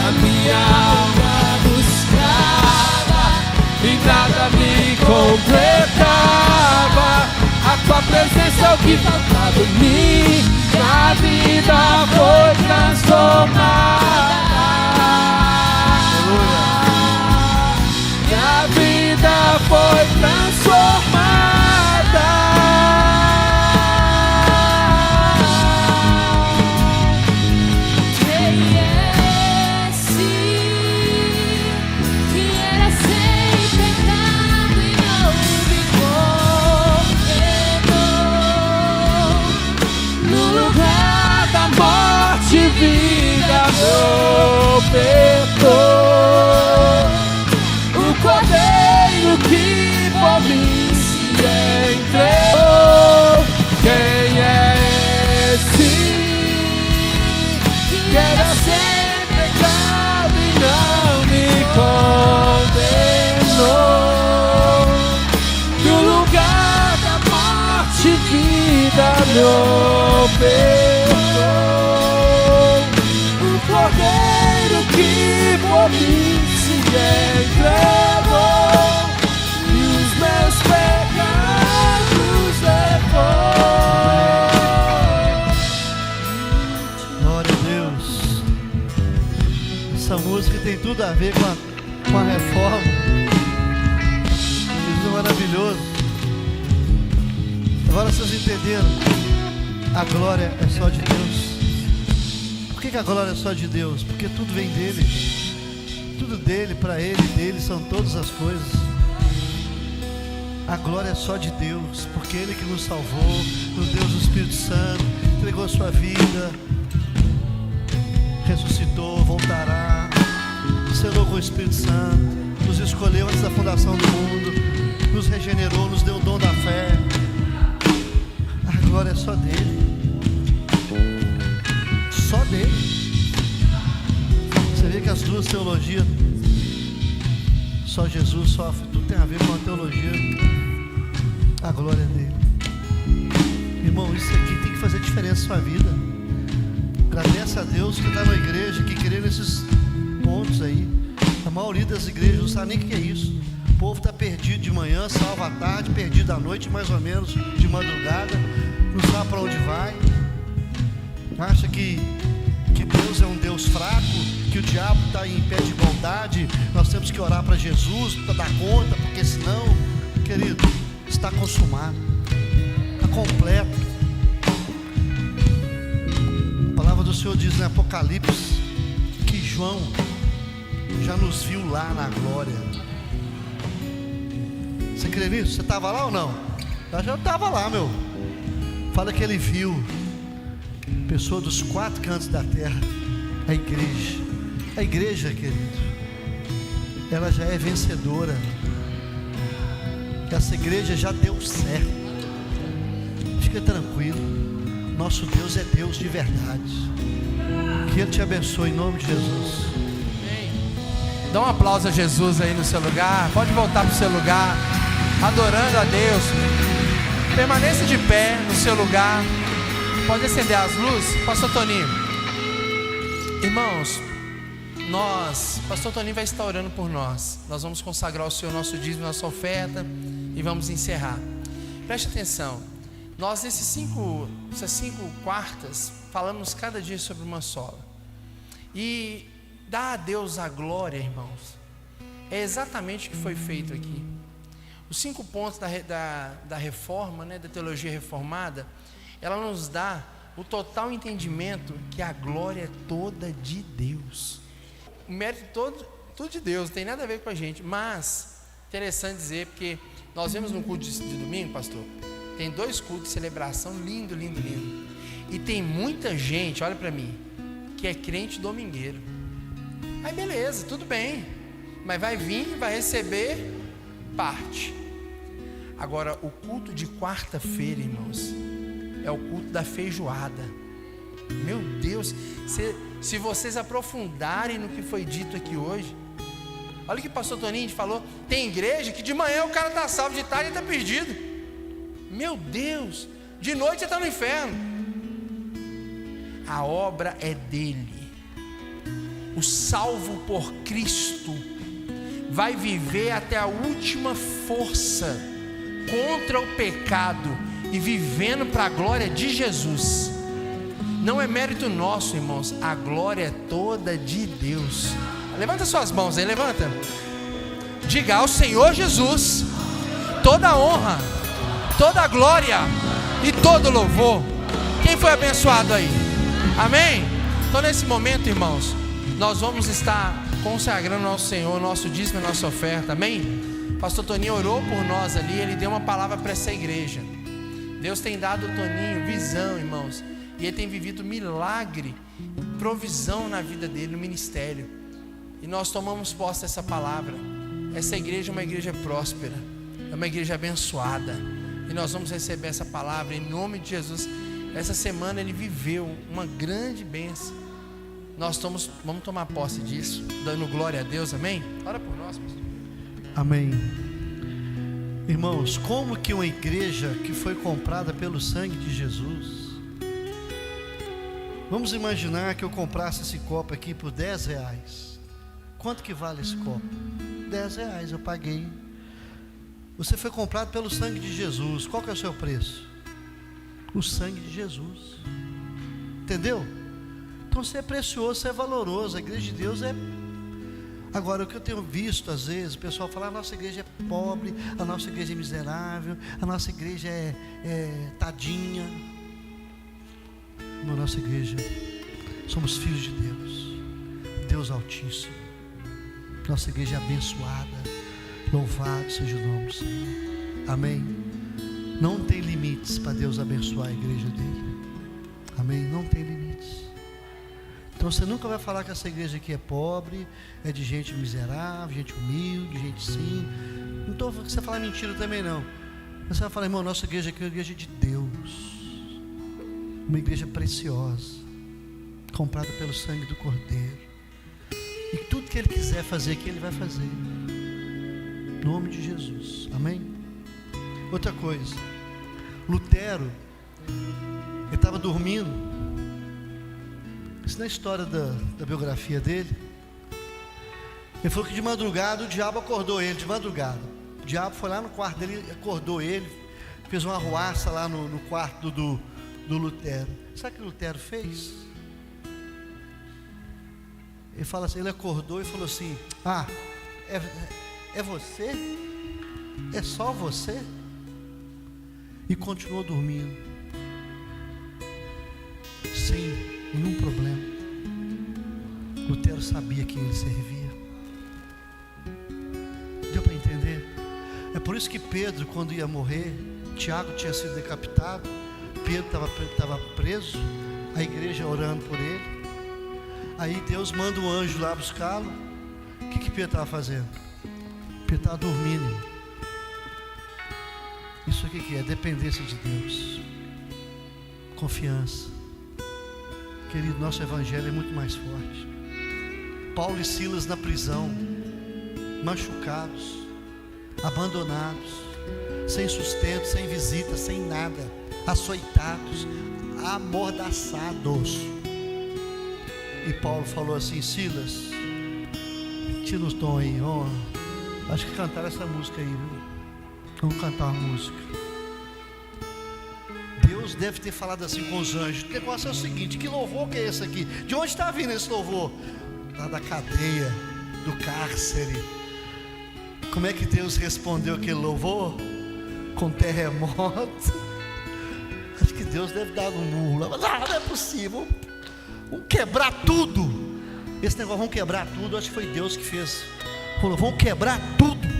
A minha alma buscava e nada me completava. A tua presença é o que faltava em mim. A vida foi transformada. E a vida foi transformada. Quem é esse que era sem pecado e não me condenou? No lugar da morte, vida projetou. O Cordeiro que por mim se entregou. Quem é esse que era sem pecado e não me condenou? No lugar da morte, vida projetou. O Cordeiro que por mim se entregou e os meus pecados levou. Glória a Deus. Essa música tem tudo a ver com a reforma. Jesus é maravilhoso. Agora vocês entenderam? A glória é só de Deus. Por que a glória é só de Deus? Porque tudo vem dele. Tudo dele, para ele, dele são todas as coisas. A glória é só de Deus, porque ele que nos salvou, nos deu o Espírito Santo, entregou a sua vida, ressuscitou, voltará, selou com o Espírito Santo, nos escolheu antes da fundação do mundo, nos regenerou, nos deu o dom da fé. A glória é só dele. Só dele. Você vê que as duas teologias, só Jesus sofre, tudo tem a ver com a teologia. A glória é dele. Irmão, isso aqui tem que fazer diferença na sua vida. Agradeça a Deus que está na igreja, que crê nesses pontos aí. A maioria das igrejas não sabe nem o que é isso. O povo está perdido de manhã, salvo à tarde, perdido à noite, mais ou menos de madrugada, não sabe para onde vai. Acha que Deus é um Deus fraco, que o diabo está em pé de igualdade. Nós temos que orar para Jesus para dar conta, porque senão, querido, está consumado, está completo. A palavra do Senhor diz em Apocalipse que João já nos viu lá na glória. Você crê nisso? Você estava lá ou não? Eu já estava lá, meu. Fala que ele viu pessoas dos 4 cantos da terra. A igreja, querido, ela já é vencedora. Essa igreja já deu certo. Fica tranquilo. Nosso Deus é Deus de verdade. Que Ele te abençoe em nome de Jesus. Dá um aplauso a Jesus aí no seu lugar. Pode voltar para o seu lugar, adorando a Deus. Permaneça de pé no seu lugar. Pode acender as luzes. Pastor Toninho. Irmãos, Pastor Toninho vai estar orando por nós. Nós vamos consagrar ao Senhor nosso dízimo, nossa oferta, e vamos encerrar. Preste atenção. Nós essas 5 quartas falamos cada dia sobre uma sola. E dar a Deus a glória, irmãos, é exatamente o que foi feito aqui. Os 5 pontos da reforma, né, da teologia reformada, ela nos dá o total entendimento que a glória é toda de Deus. O mérito tudo de Deus, não tem nada a ver com a gente. Mas, interessante dizer, porque nós vemos no culto de domingo, pastor, tem 2 cultos de celebração, lindo. E tem muita gente, olha para mim, que é crente domingueiro. Aí beleza, tudo bem, mas vai vir, vai receber parte. Agora, o culto de quarta-feira, irmãos, é o culto da feijoada. Meu Deus, se vocês aprofundarem no que foi dito aqui hoje, olha o que o pastor Toninho falou. Tem igreja que de manhã o cara está salvo, de tarde ele está perdido. Meu Deus, de noite você está no inferno. A obra é dele. O salvo por Cristo vai viver até a última força contra o pecado e vivendo para a glória de Jesus. Não é mérito nosso, irmãos, a glória é toda de Deus. Levanta suas mãos aí, levanta. Diga ao Senhor Jesus toda a honra, toda a glória e todo louvor. Quem foi abençoado aí? Amém? Então nesse momento, irmãos, nós vamos estar consagrando ao Senhor nosso dízimo e nossa oferta. Amém? Pastor Toninho orou por nós ali, ele deu uma palavra para essa igreja. Deus tem dado ao Toninho visão, irmãos, e ele tem vivido milagre, provisão na vida dele, no ministério. E nós tomamos posse dessa palavra. Essa igreja é uma igreja próspera, é uma igreja abençoada, e nós vamos receber essa palavra em nome de Jesus. Essa semana ele viveu uma grande bênção. Nós vamos tomar posse disso, dando glória a Deus. Amém? Ora por nós, pastor. Amém. Irmãos, como que uma igreja que foi comprada pelo sangue de Jesus, vamos imaginar que eu comprasse esse copo aqui por R$10. Quanto que vale esse copo? R$10 eu paguei. Você foi comprado pelo sangue de Jesus. Qual que é o seu preço? O sangue de Jesus. Entendeu? Então você é precioso, você é valoroso. A igreja de Deus é Agora, o que eu tenho visto às vezes, o pessoal fala: a nossa igreja é pobre, a nossa igreja é miserável, a nossa igreja é tadinha. Na nossa igreja somos filhos de Deus, Deus Altíssimo. Nossa igreja é abençoada, louvado seja o nome do Senhor. Amém? Não tem limites para Deus abençoar a igreja dele. Amém? Não tem limites. Então você nunca vai falar que essa igreja aqui é pobre, é de gente miserável, gente humilde, gente sim. Não estou falando que você falar mentira também não. Você vai falar: irmão, nossa igreja aqui é uma igreja de Deus, uma igreja preciosa, comprada pelo sangue do Cordeiro. E tudo que Ele quiser fazer aqui, Ele vai fazer. Em nome de Jesus. Amém? Outra coisa, Lutero, ele estava dormindo. Isso na história da biografia dele. Ele falou que de madrugada o diabo acordou ele, de madrugada. O diabo foi lá no quarto dele, acordou ele, fez uma arruaça lá no quarto do Lutero. Sabe o que Lutero fez? Ele fala assim, ele acordou e falou assim: ah, é você? É só você? E continuou dormindo, sem nenhum problema. Lutero sabia quem ele servia. Deu para entender? É por isso que Pedro, quando ia morrer, Tiago tinha sido decapitado, Pedro estava preso, a igreja orando por ele. Aí Deus manda um anjo lá buscá-lo. O que Pedro estava fazendo? Pedro estava dormindo. Isso aqui que é dependência de Deus, confiança. Querido, nosso evangelho é muito mais forte. Paulo e Silas na prisão, machucados, abandonados, sem sustento, sem visita, sem nada, açoitados, amordaçados. E Paulo falou assim: Silas, tira os tom aí, acho que cantaram essa música aí, viu? Vamos cantar uma música. Deus deve ter falado assim com os anjos. O negócio é o seguinte: que louvor que é esse aqui? De onde está vindo esse louvor? Lá da cadeia, do cárcere. Como é que Deus respondeu aquele louvor? Com terremoto. Acho que Deus deve dar um murro lá. Mas não é possível. Vamos quebrar tudo. Esse negócio, vamos quebrar tudo, acho que foi Deus que fez. Falou: vamos quebrar tudo.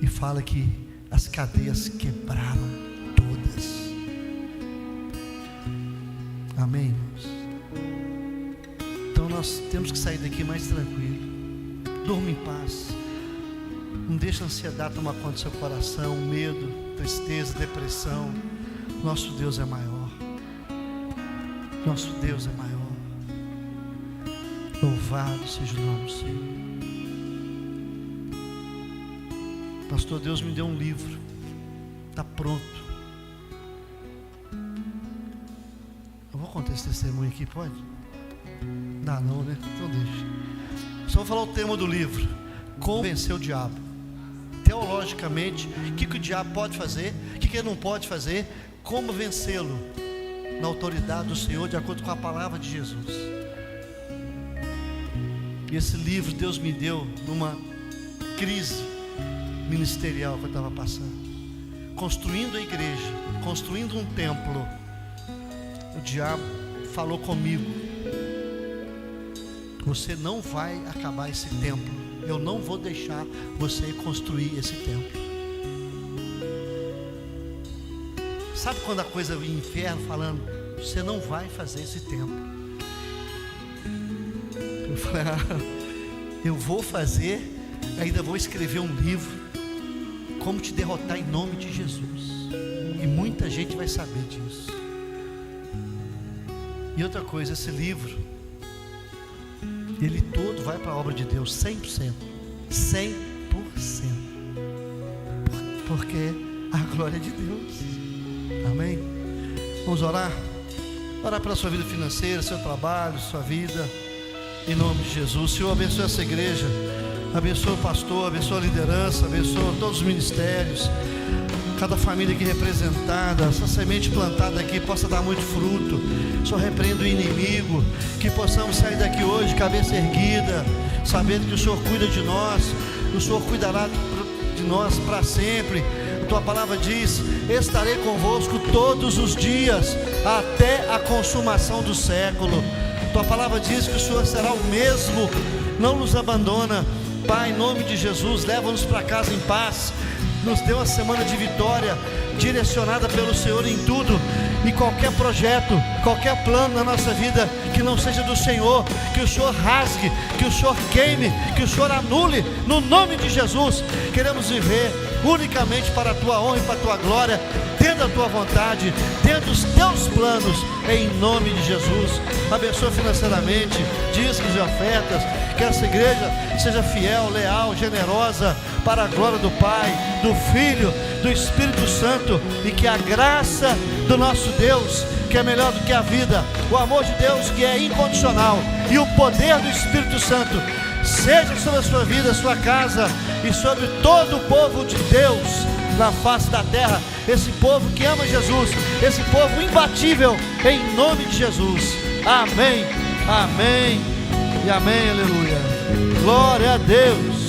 E fala que as cadeias quebraram todas. Amém, irmãos? Então nós temos que sair daqui mais tranquilo. Durma em paz. Não deixa a ansiedade tomar conta do seu coração, medo, tristeza, depressão. Nosso Deus é maior. Nosso Deus é maior. Louvado seja o nome do Senhor. Pastor, Deus me deu um livro. Está pronto. Eu vou contar esse testemunho aqui, pode? Dá não, né? Então deixa. Só vou falar o tema do livro: Como vencer o diabo. Teologicamente, o que o diabo pode fazer, o que ele não pode fazer, como vencê-lo na autoridade do Senhor, de acordo com a palavra de Jesus. E esse livro Deus me deu numa crise ministerial que eu estava passando, construindo a igreja, construindo um templo. O diabo falou comigo: você não vai acabar esse templo, eu não vou deixar você construir esse templo. Sabe quando a coisa vem inferno falando: você não vai fazer esse templo? Eu falei: eu vou fazer, ainda vou escrever um livro, como te derrotar em nome de Jesus. E muita gente vai saber disso. E outra coisa, esse livro, ele todo vai para a obra de Deus, 100%. 100%. Porque a glória é de Deus. Amém? Vamos orar? Orar pela sua vida financeira, seu trabalho, sua vida, em nome de Jesus. Senhor, abençoe essa igreja, abençoe o pastor, abençoe a liderança, abençoe todos os ministérios. cada família aqui representada, essa semente plantada aqui possa dar muito fruto. Só repreendo o inimigo, que possamos sair daqui hoje, cabeça erguida, sabendo que o Senhor cuida de nós, o Senhor cuidará de nós para sempre. A tua palavra diz: estarei convosco todos os dias, até a consumação do século. Tua palavra diz que o Senhor será o mesmo, não nos abandona. Pai, em nome de Jesus, leva-nos para casa em paz, nos dê uma semana de vitória, direcionada pelo Senhor em tudo, e qualquer projeto, qualquer plano na nossa vida que não seja do Senhor, que o Senhor rasgue, que o Senhor queime, que o Senhor anule, no nome de Jesus. Queremos viver unicamente para a tua honra e para a tua glória, dentro da tua vontade, dentro dos teus planos, em nome de Jesus. Abençoa financeiramente, dízimos e ofertas, que essa igreja seja fiel, leal, generosa, para a glória do Pai, do Filho, do Espírito Santo, e que a graça do nosso Deus, que é melhor do que a vida, o amor de Deus que é incondicional, e o poder do Espírito Santo seja sobre a sua vida, sua casa e sobre todo o povo de Deus na face da terra, esse povo que ama Jesus, esse povo imbatível, em nome de Jesus. Amém, amém e amém, aleluia. Glória a Deus.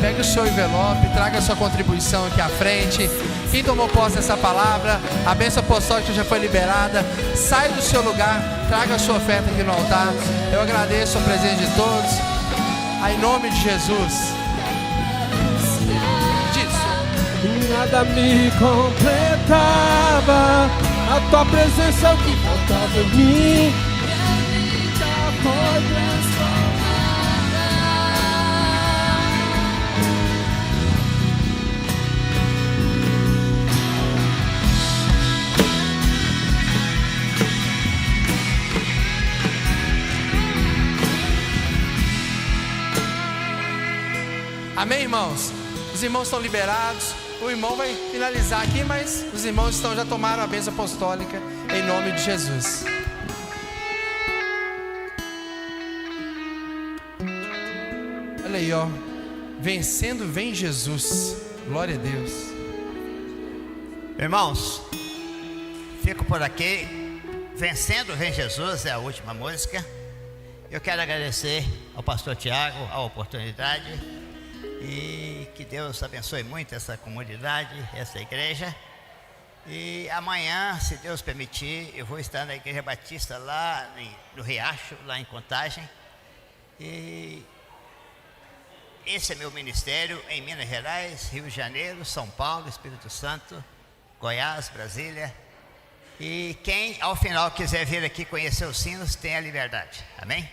Pegue o seu envelope, traga a sua contribuição aqui à frente. Quem tomou posse dessa palavra, a bênção apostólica já foi liberada. Sai do seu lugar, traga a sua oferta aqui no altar. Eu agradeço a presença de todos. Em nome de Jesus. Nada me completava, a tua presença é o que faltava em mim. Minha vida foi transformada. Amém, irmãos? Os irmãos estão liberados. O irmão vai finalizar aqui, mas os irmãos já tomaram a bênção apostólica em nome de Jesus. Olha aí, ó. Vencendo vem Jesus. Glória a Deus. Irmãos, fico por aqui. Vencendo vem Jesus é a última música. Eu quero agradecer ao pastor Tiago a oportunidade. E que Deus abençoe muito essa comunidade, essa igreja. E amanhã, se Deus permitir, eu vou estar na Igreja Batista lá no Riacho, lá em Contagem. E esse é meu ministério em Minas Gerais, Rio de Janeiro, São Paulo, Espírito Santo, Goiás, Brasília. E quem ao final quiser vir aqui conhecer os sinos, tem a liberdade. Amém?